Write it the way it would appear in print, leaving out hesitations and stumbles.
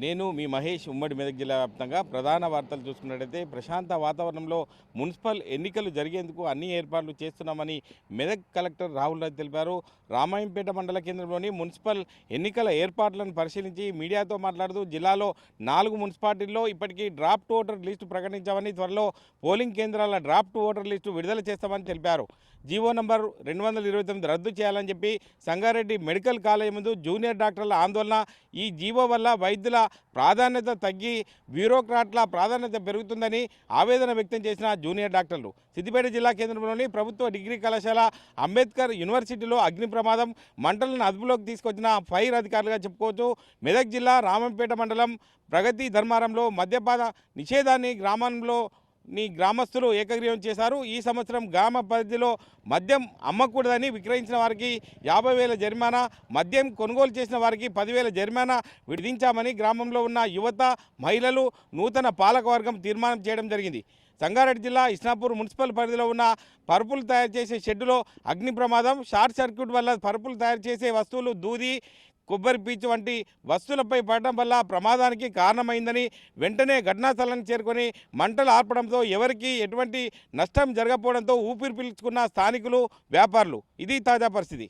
నేను మీ మహేష్ ఉమ్మడి మెదక్ జిల్లా వ్యాప్తంగా ప్రధాన వార్తలు చూసుకున్నట్టయితే ప్రశాంత వాతావరణంలో మున్సిపల్ ఎన్నికలు జరిగేందుకు అన్ని ఏర్పాట్లు చేస్తున్నామని మెదక్ కలెక్టర్ రాహుల్ రాజ్ తెలిపారు. రామాయంపేట మండల కేంద్రంలోని మున్సిపల్ ఎన్నికల ఏర్పాట్లను పరిశీలించి మీడియాతో మాట్లాడుతూ జిల్లాలో 4 మున్సిపాలిటీల్లో ఇప్పటికీ డ్రాఫ్ట్ ఓటర్ లిస్టు ప్రకటించామని, త్వరలో పోలింగ్ కేంద్రాల డ్రాఫ్ట్ ఓటర్ లిస్టు విడుదల చేస్తామని తెలిపారు. జీవో నంబర్ 229 రద్దు చేయాలని చెప్పి సంగారెడ్డి మెడికల్ కాలేజ్ ముందు జూనియర్ డాక్టర్ల ఆందోళన. ఈ జీవో వల్ల వైద్యుల ప్రాధాన్యత తగ్గి బ్యూరోక్రాట్ల ప్రాధాన్యత పెరుగుతుందని ఆవేదన వ్యక్తం చేసిన జూనియర్ డాక్టర్లు సిద్దిపేట జిల్లా కేంద్రంలోని ప్రభుత్వ డిగ్రీ కళాశాల అంబేద్కర్ యూనివర్సిటీలో అగ్ని ప్రమాదం, మంటలను అదుపులోకి తీసుకొచ్చిన ఫైర్ అధికారులుగా చెప్పుకోవచ్చు. మెదక్ జిల్లా రామంపేట మండలం ప్రగతి ధర్మారంలో మద్యపాన నిషేధాన్ని గ్రామస్తులు ఏకగ్రీవం చేశారు. ఈ సంవత్సరం గ్రామ పరిధిలో మద్యం అమ్మకూడదని, విక్రయించిన వారికి 50,000 జరిమానా, మద్యం కొనుగోలు చేసిన వారికి 10,000 జరిమానా విధించామని గ్రామంలో ఉన్న యువత, మహిళలు, నూతన పాలకవర్గం తీర్మానం చేయడం జరిగింది. సంగారెడ్డి జిల్లా ఇస్నాపూర్ మున్సిపల్ పరిధిలో ఉన్న పరుపులు తయారు చేసే షెడ్డులో అగ్ని ప్రమాదం. షార్ట్ సర్క్యూట్ వల్ల పరుపులు తయారు చేసే వస్తువులు దూది, కొబ్బరి పీచు వంటి వస్తువులపై పడడం వల్ల ప్రమాదానికి కారణమైందని, వెంటనే ఘటనా స్థలానికి చేరుకొని మంటలు ఆర్పడంతో ఎవరికి ఎటువంటి నష్టం జరగకపోవడంతో ఊపిరి పీల్చుకున్న స్థానికులు, వ్యాపారులు. ఇది తాజా పరిస్థితి.